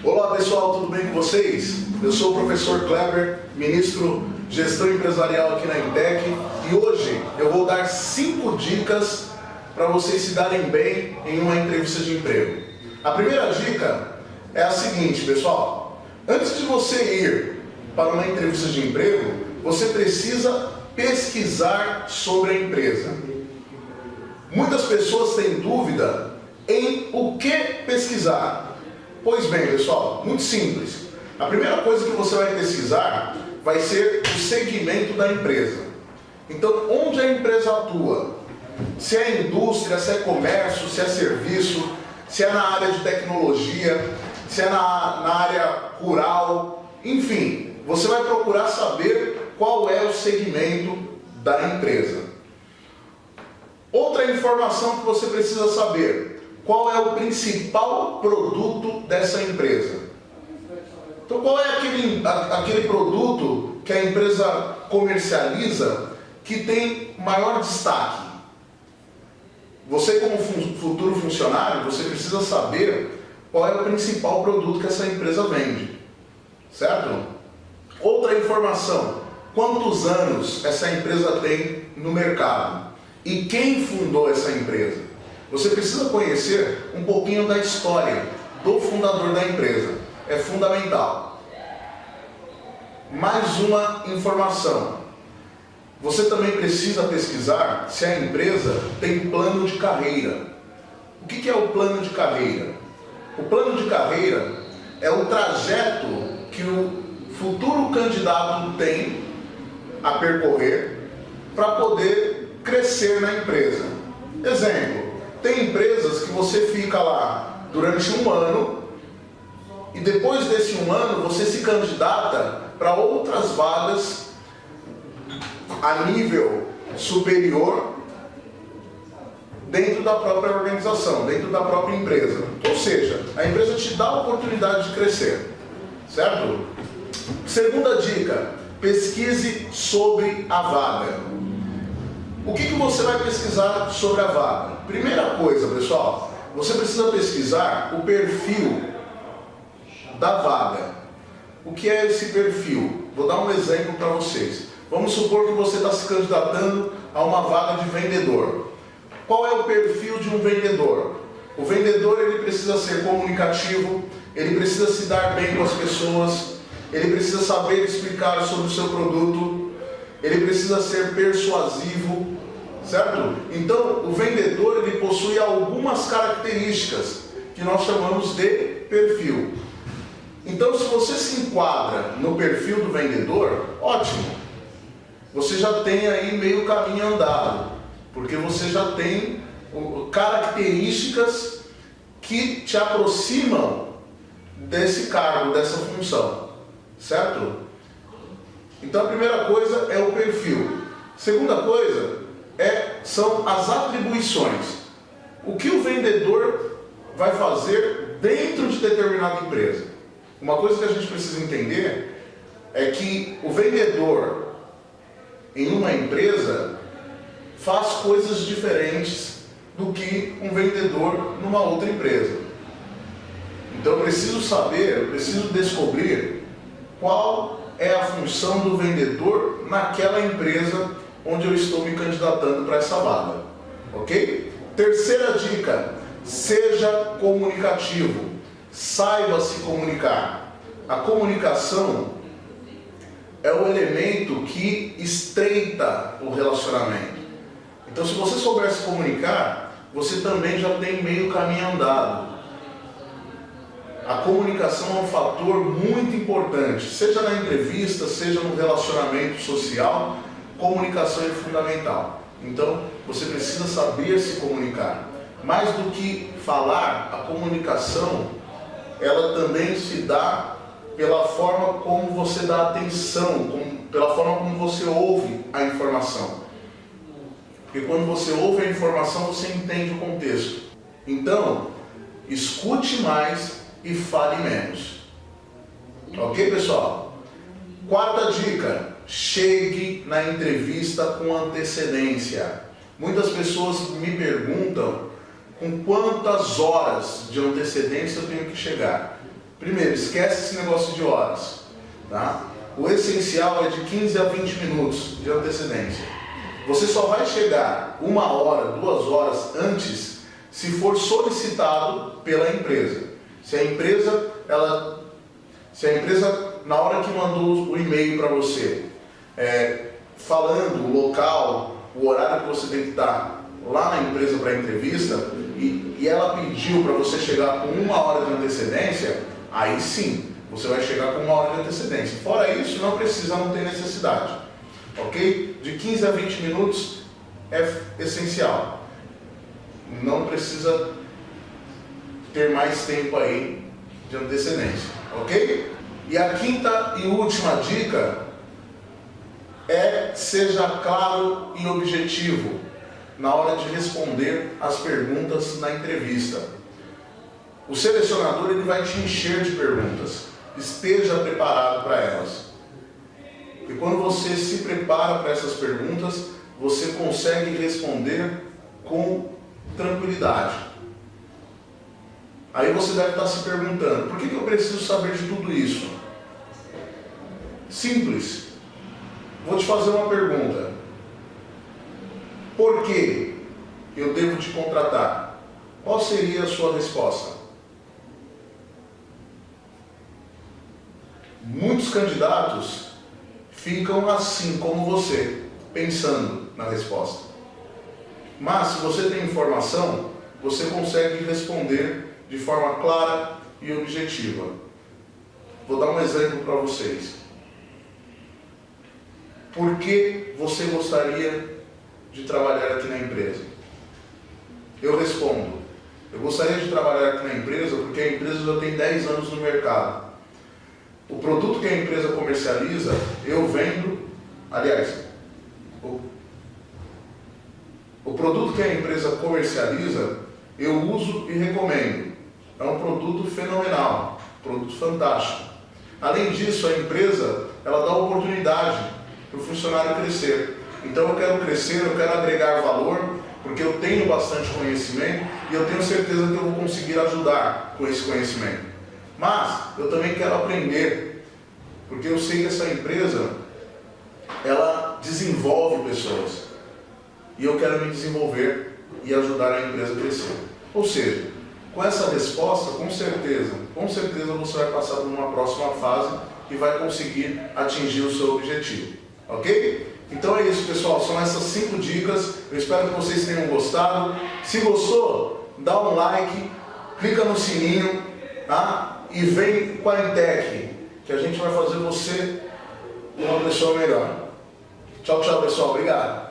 Olá pessoal, tudo bem com vocês? Eu sou o professor Kleber, ministro de Gestão Empresarial aqui na Intec, e hoje eu vou dar 5 dicas para vocês se darem bem em uma entrevista de emprego. A primeira dica é a seguinte, pessoal: antes de você ir para uma entrevista de emprego, você precisa pesquisar sobre a empresa. Muitas pessoas têm dúvida em o que pesquisar. Pois bem, pessoal, muito simples. A primeira coisa que você vai pesquisar vai ser o segmento da empresa. Então, onde a empresa atua? Se é indústria, se é comércio, se é serviço, se é na área de tecnologia, se é na área rural, enfim, você vai procurar saber qual é o segmento da empresa. Outra informação que você precisa saber: qual é o principal produto dessa empresa? Então, qual é aquele produto que a empresa comercializa que tem maior destaque? Você, como futuro funcionário, você precisa saber qual é o principal produto que essa empresa vende, certo? Outra informação: quantos anos essa empresa tem no mercado? E quem fundou essa empresa? Você precisa conhecer um pouquinho da história do fundador da empresa. É fundamental. Mais uma informação: você também precisa pesquisar se a empresa tem plano de carreira. O que é o plano de carreira? O plano de carreira é o trajeto que o futuro candidato tem a percorrer para poder crescer na empresa. Exemplo: tem empresas que você fica lá durante um ano e depois desse um ano você se candidata para outras vagas a nível superior dentro da própria organização, dentro da própria empresa. Ou seja, a empresa te dá a oportunidade de crescer, certo? Segunda dica: pesquise sobre a vaga. O que você vai pesquisar sobre a vaga? Primeira coisa, pessoal, você precisa pesquisar o perfil da vaga. O que é esse perfil? Vou dar um exemplo para vocês. Vamos supor que você está se candidatando a uma vaga de vendedor. Qual é o perfil de um vendedor? O vendedor, ele precisa ser comunicativo, ele precisa se dar bem com as pessoas, ele precisa saber explicar sobre o seu produto, ele precisa ser persuasivo, certo? Então, o vendedor, ele possui algumas características que nós chamamos de perfil. Então, se você se enquadra no perfil do vendedor, ótimo. Você já tem aí meio caminho andado, porque você já tem características que te aproximam desse cargo, dessa função, certo? Então, a primeira coisa é o perfil. Segunda coisa são as atribuições. O que o vendedor vai fazer dentro de determinada empresa? Uma coisa que a gente precisa entender é que o vendedor em uma empresa faz coisas diferentes do que um vendedor numa outra empresa. Então eu preciso saber, eu preciso descobrir qual é a função do vendedor naquela empresa onde eu estou me candidatando para essa vaga, ok? Terceira dica: seja comunicativo, saiba se comunicar. A comunicação é o elemento que estreita o relacionamento. Então, se você souber se comunicar, você também já tem meio caminho andado. A comunicação é um fator muito importante, seja na entrevista, seja no relacionamento social. Comunicação é fundamental. Então, você precisa saber se comunicar. Mais do que falar, a comunicação, ela também se dá pela forma como você dá atenção, pela forma como você ouve a informação. Porque quando você ouve a informação, você entende o contexto. Então, escute mais e fale menos. Ok, pessoal? Quarta dica: chegue na entrevista com antecedência. Muitas pessoas me perguntam com quantas horas de antecedência eu tenho que chegar. Primeiro, esquece esse negócio de horas, tá? O essencial é de 15 a 20 minutos de antecedência. Você só vai chegar 1 hora, 2 horas antes se for solicitado pela empresa. Se a empresa, na hora que mandou o e-mail para você, falando o local, o horário que você tem que estar lá na empresa para a entrevista, e ela pediu para você chegar com 1 hora de antecedência, aí sim, você vai chegar com 1 hora de antecedência. Fora isso, não tem necessidade. Ok? De 15 a 20 minutos é essencial. Não precisa ter mais tempo aí de antecedência. Ok? E a quinta e última dica é: seja claro e objetivo na hora de responder as perguntas na entrevista. O selecionador ele vai te encher de perguntas. Esteja preparado para elas. E quando você se prepara para essas perguntas, você consegue responder com tranquilidade. Aí você deve estar se perguntando: por que eu preciso saber de tudo isso? Simples. Vou te fazer uma pergunta. Por que eu devo te contratar? Qual seria a sua resposta? Muitos candidatos ficam assim como você, pensando na resposta. Mas se você tem informação, você consegue responder de forma clara e objetiva. Vou dar um exemplo para vocês. Por que você gostaria de trabalhar aqui na empresa? Eu respondo: eu gostaria de trabalhar aqui na empresa porque a empresa já tem 10 anos no mercado. O produto que a empresa comercializa, eu vendo, o produto que a empresa comercializa, eu uso e recomendo. É um produto fenomenal, produto fantástico. Além disso, a empresa, ela dá oportunidade para o funcionário crescer. Então eu quero crescer, eu quero agregar valor, porque eu tenho bastante conhecimento e eu tenho certeza que eu vou conseguir ajudar com esse conhecimento. Mas eu também quero aprender, porque eu sei que essa empresa, ela desenvolve pessoas. E eu quero me desenvolver e ajudar a empresa a crescer. Ou seja, com essa resposta, com certeza você vai passar por uma próxima fase e vai conseguir atingir o seu objetivo. Ok? Então é isso, pessoal. São essas 5 dicas. Eu espero que vocês tenham gostado. Se gostou, dá um like, clica no sininho, tá? E vem com a Intec, que a gente vai fazer você uma pessoa melhor. Tchau, tchau, pessoal. Obrigado.